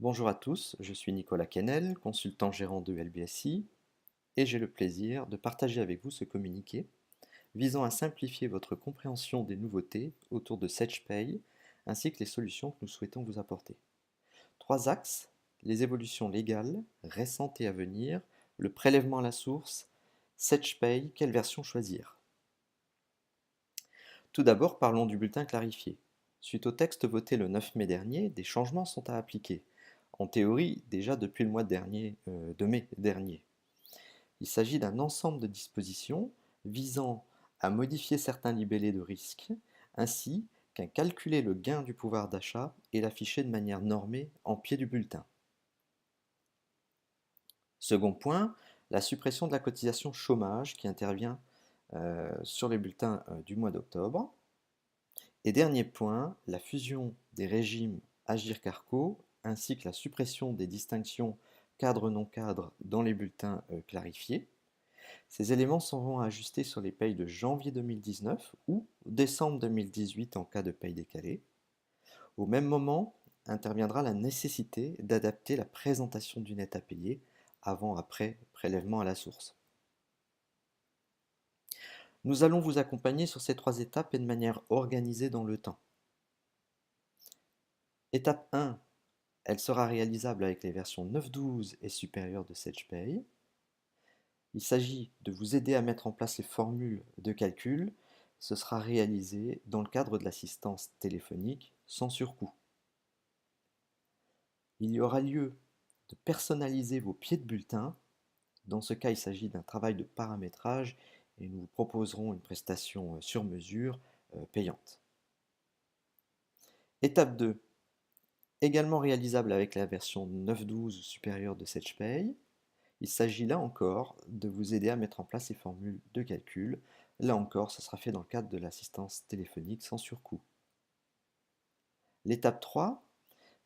Bonjour à tous, je suis Nicolas Quesnel, consultant gérant de LBSI, et j'ai le plaisir de partager avec vous ce communiqué visant à simplifier votre compréhension des nouveautés autour de SetchPay, ainsi que les solutions que nous souhaitons vous apporter. Trois axes, les évolutions légales, récentes et à venir, le prélèvement à la source, SetchPay, quelle version choisir? Tout d'abord, parlons du bulletin clarifié. Suite au texte voté le 9 mai dernier, des changements sont à appliquer. En théorie, déjà depuis le mois de mai dernier. Il s'agit d'un ensemble de dispositions visant à modifier certains libellés de risque, ainsi qu'à calculer le gain du pouvoir d'achat et l'afficher de manière normée en pied du bulletin. Second point, la suppression de la cotisation chômage qui intervient sur les bulletins du mois d'octobre. Et dernier point, la fusion des régimes Agir-Carco ainsi que la suppression des distinctions cadre-non cadre dans les bulletins clarifiés. Ces éléments seront ajustés sur les payes de janvier 2019 ou décembre 2018 en cas de paye décalée. Au même moment, interviendra la nécessité d'adapter la présentation du net à payer avant-après prélèvement à la source. Nous allons vous accompagner sur ces trois étapes et de manière organisée dans le temps. Étape 1, elle sera réalisable avec les versions 9.12 et supérieures de SetchPay. Il s'agit de vous aider à mettre en place les formules de calcul. Ce sera réalisé dans le cadre de l'assistance téléphonique sans surcoût. Il y aura lieu de personnaliser vos pieds de bulletin. Dans ce cas, il s'agit d'un travail de paramétrage et nous vous proposerons une prestation sur mesure payante. Étape 2, également réalisable avec la version 9.12 supérieure de SetchPay. Il s'agit là encore de vous aider à mettre en place ces formules de calcul. Là encore, ce sera fait dans le cadre de l'assistance téléphonique sans surcoût. L'étape 3,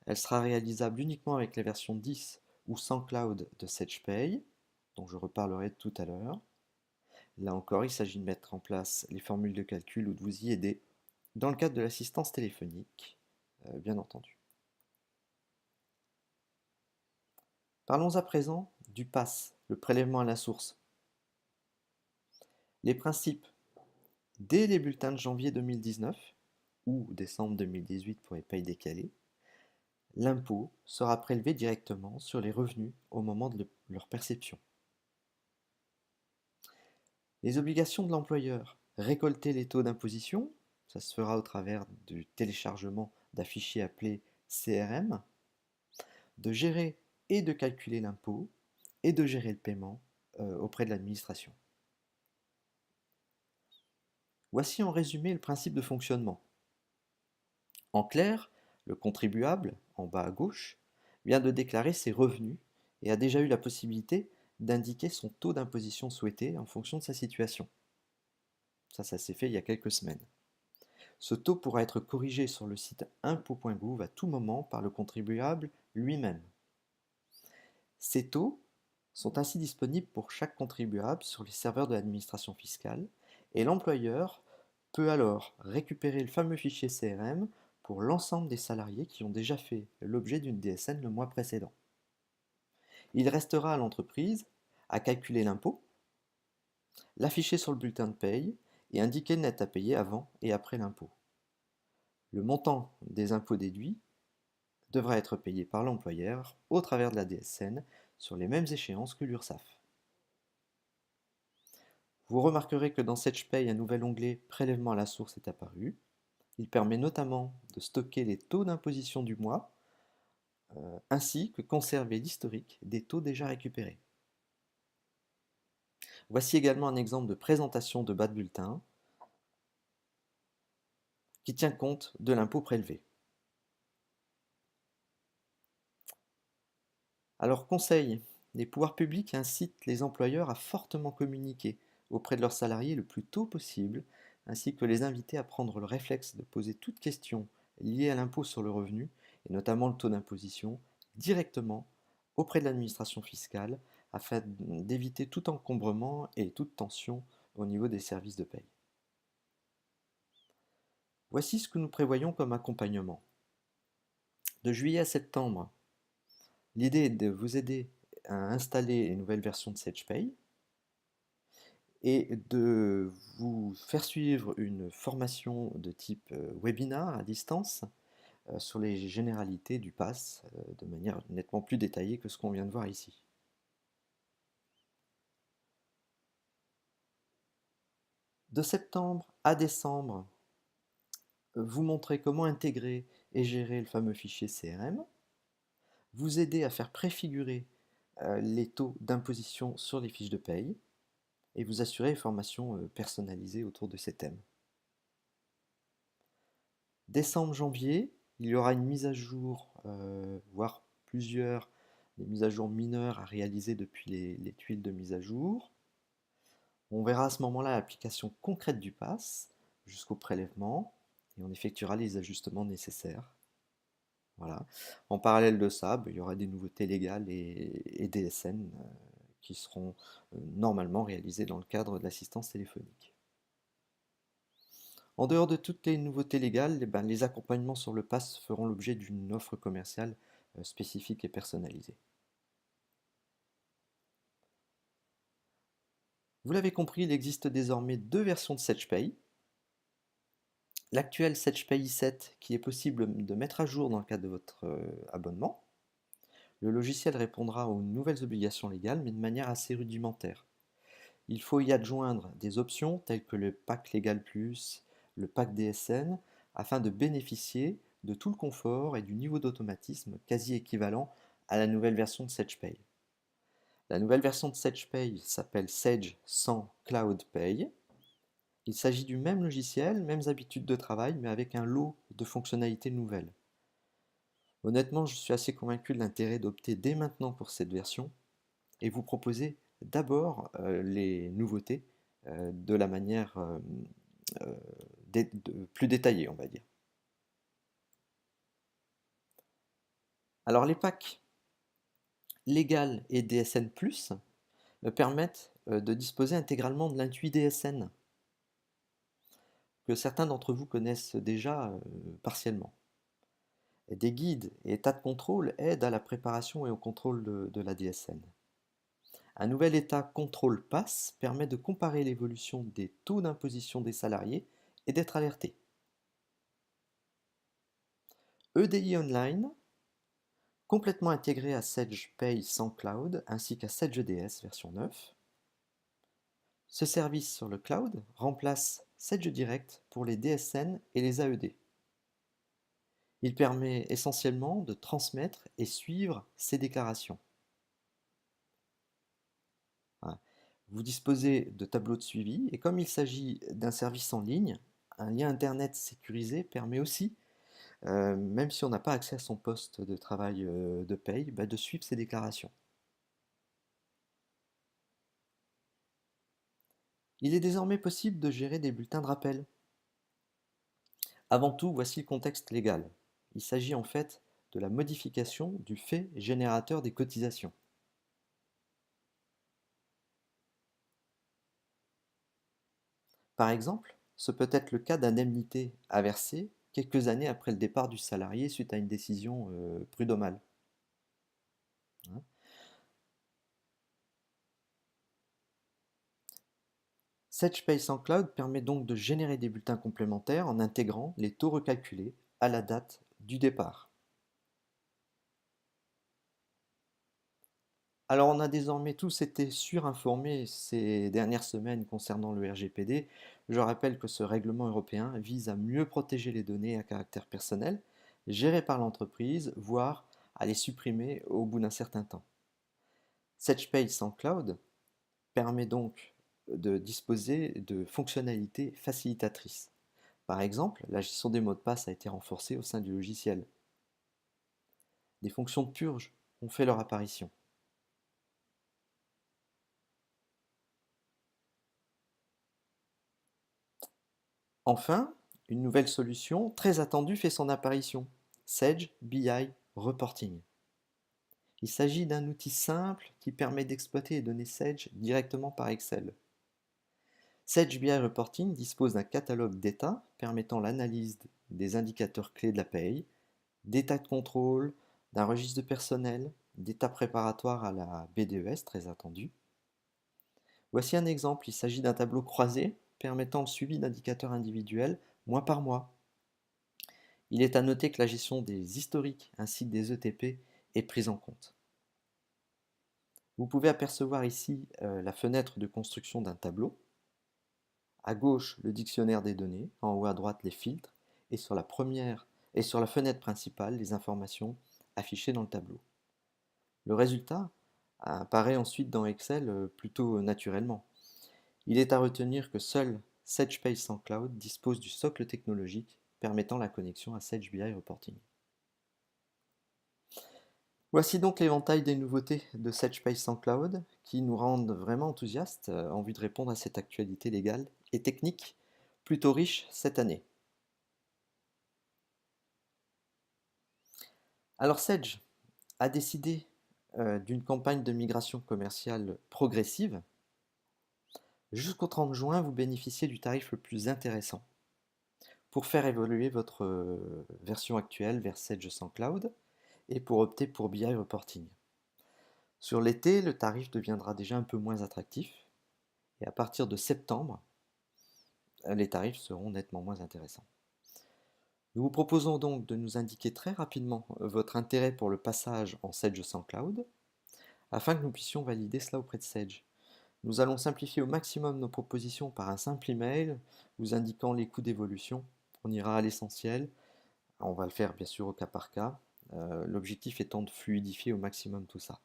elle sera réalisable uniquement avec la version 10 ou sans cloud de SetchPay, dont je reparlerai tout à l'heure. Là encore, il s'agit de mettre en place les formules de calcul ou de vous y aider dans le cadre de l'assistance téléphonique, bien entendu. Parlons à présent du PASS, le prélèvement à la source. Les principes, dès les bulletins de janvier 2019 ou décembre 2018 pour les payes décalées, l'impôt sera prélevé directement sur les revenus au moment de leur perception. Les obligations de l'employeur, récolter les taux d'imposition, ça se fera au travers du téléchargement d'un fichier appelé CRM, de gérer et de calculer l'impôt et de gérer le paiement auprès de l'administration. Voici en résumé le principe de fonctionnement. En clair, le contribuable, en bas à gauche, vient de déclarer ses revenus et a déjà eu la possibilité d'indiquer son taux d'imposition souhaité en fonction de sa situation. Ça s'est fait il y a quelques semaines. Ce taux pourra être corrigé sur le site impôt.gouv à tout moment par le contribuable lui-même. Ces taux sont ainsi disponibles pour chaque contribuable sur les serveurs de l'administration fiscale et l'employeur peut alors récupérer le fameux fichier CRM pour l'ensemble des salariés qui ont déjà fait l'objet d'une DSN le mois précédent. Il restera à l'entreprise à calculer l'impôt, l'afficher sur le bulletin de paye et indiquer le net à payer avant et après l'impôt. Le montant des impôts déduits devra être payé par l'employeur au travers de la DSN sur les mêmes échéances que l'URSSAF. Vous remarquerez que dans SetchPay, un nouvel onglet Prélèvement à la source est apparu. Il permet notamment de stocker les taux d'imposition du mois, ainsi que conserver l'historique des taux déjà récupérés. Voici également un exemple de présentation de bas de bulletin qui tient compte de l'impôt prélevé. Alors conseil, les pouvoirs publics incitent les employeurs à fortement communiquer auprès de leurs salariés le plus tôt possible, ainsi que les inviter à prendre le réflexe de poser toute question liée à l'impôt sur le revenu, et notamment le taux d'imposition, directement auprès de l'administration fiscale, afin d'éviter tout encombrement et toute tension au niveau des services de paie. Voici ce que nous prévoyons comme accompagnement. De juillet à septembre, L'idée est de vous aider à installer une nouvelle version de SagePay et de vous faire suivre une formation de type webinar à distance sur les généralités du pass de manière nettement plus détaillée que ce qu'on vient de voir ici. De septembre à décembre, vous montrez comment intégrer et gérer le fameux fichier CRM, vous aider à faire préfigurer les taux d'imposition sur les fiches de paye et vous assurer une formation personnalisée autour de ces thèmes. Décembre-janvier, il y aura une mise à jour, voire plusieurs, des mises à jour mineures à réaliser depuis les tuiles de mise à jour. On verra à ce moment-là l'application concrète du pass jusqu'au prélèvement et on effectuera les ajustements nécessaires. Voilà. En parallèle de ça, il y aura des nouveautés légales et DSN qui seront normalement réalisées dans le cadre de l'assistance téléphonique. En dehors de toutes les nouveautés légales, les accompagnements sur le pass feront l'objet d'une offre commerciale spécifique et personnalisée. Vous l'avez compris, il existe désormais deux versions de SagePay. L'actuel SagePay i7 qui est possible de mettre à jour dans le cadre de votre abonnement. Le logiciel répondra aux nouvelles obligations légales, mais de manière assez rudimentaire. Il faut y adjoindre des options telles que le pack Légal Plus, le pack DSN, afin de bénéficier de tout le confort et du niveau d'automatisme quasi équivalent à la nouvelle version de SagePay. La nouvelle version de SagePay s'appelle Sage 100 Cloud Pay. Il s'agit du même logiciel, mêmes habitudes de travail, mais avec un lot de fonctionnalités nouvelles. Honnêtement, je suis assez convaincu de l'intérêt d'opter dès maintenant pour cette version et vous proposer d'abord les nouveautés de la manière plus détaillée, on va dire. Alors les packs Légal et DSN+, permettent de disposer intégralement de l'intui DSN, que certains d'entre vous connaissent déjà partiellement. Et des guides et états de contrôle aident à la préparation et au contrôle de la DSN. Un nouvel état contrôle pass permet de comparer l'évolution des taux d'imposition des salariés et d'être alerté. EDI Online, complètement intégré à SagePay sans cloud ainsi qu'à SageEDS version 9. Ce service sur le cloud remplace SageDirect pour les DSN et les AED. Il permet essentiellement de transmettre et suivre ces déclarations. Vous disposez de tableaux de suivi et comme il s'agit d'un service en ligne, un lien internet sécurisé permet aussi, même si on n'a pas accès à son poste de travail de paye, de suivre ses déclarations. Il est désormais possible de gérer des bulletins de rappel. Avant tout, voici le contexte légal. Il s'agit en fait de la modification du fait générateur des cotisations. Par exemple, ce peut être le cas d'indemnités à verser quelques années après le départ du salarié suite à une décision prud'homale. Hein. SagePay sans cloud permet donc de générer des bulletins complémentaires en intégrant les taux recalculés à la date du départ. Alors on a désormais tous été surinformés ces dernières semaines concernant le RGPD. Je rappelle que ce règlement européen vise à mieux protéger les données à caractère personnel gérées par l'entreprise, voire à les supprimer au bout d'un certain temps. SagePay sans cloud permet donc de disposer de fonctionnalités facilitatrices. Par exemple, la gestion des mots de passe a été renforcée au sein du logiciel. Des fonctions de purge ont fait leur apparition. Enfin, une nouvelle solution très attendue fait son apparition, Sage BI Reporting. Il s'agit d'un outil simple qui permet d'exploiter les données Sage directement par Excel. Sage BI Reporting dispose d'un catalogue d'états permettant l'analyse des indicateurs clés de la paye, d'états de contrôle, d'un registre de personnel, d'étapes préparatoires à la BDES très attendue. Voici un exemple, il s'agit d'un tableau croisé permettant le suivi d'indicateurs individuels mois par mois. Il est à noter que la gestion des historiques ainsi que des ETP est prise en compte. Vous pouvez apercevoir ici la fenêtre de construction d'un tableau. À gauche, le dictionnaire des données, en haut à droite, les filtres, et sur la fenêtre principale, les informations affichées dans le tableau. Le résultat apparaît ensuite dans Excel plutôt naturellement. Il est à retenir que seul SageSpace en cloud dispose du socle technologique permettant la connexion à Sage BI Reporting. Voici donc l'éventail des nouveautés de SageSpace en cloud qui nous rendent vraiment enthousiastes en vue de répondre à cette actualité légale et technique plutôt riche cette année. Alors Sage a décidé d'une campagne de migration commerciale progressive. Jusqu'au 30 juin, vous bénéficiez du tarif le plus intéressant pour faire évoluer votre version actuelle vers Sage sans cloud et pour opter pour BI Reporting. Sur l'été, le tarif deviendra déjà un peu moins attractif et à partir de septembre, les tarifs seront nettement moins intéressants. Nous vous proposons donc de nous indiquer très rapidement votre intérêt pour le passage en Sage sans cloud afin que nous puissions valider cela auprès de Sage. Nous allons simplifier au maximum nos propositions par un simple email vous indiquant les coûts d'évolution. On ira à l'essentiel. On va le faire bien sûr au cas par cas. L'objectif étant de fluidifier au maximum tout ça.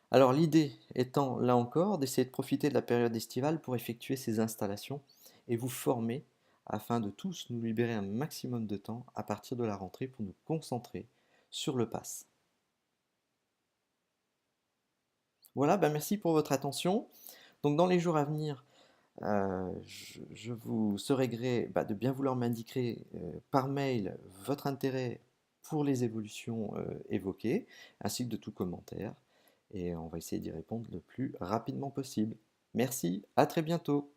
Alors l'idée étant là encore d'essayer de profiter de la période estivale pour effectuer ces installations et vous former afin de tous nous libérer un maximum de temps à partir de la rentrée pour nous concentrer sur le pass. Voilà, merci pour votre attention. Donc dans les jours à venir, je vous serai gré de bien vouloir m'indiquer par mail votre intérêt pour les évolutions évoquées, ainsi que de tout commentaire. Et on va essayer d'y répondre le plus rapidement possible. Merci, à très bientôt.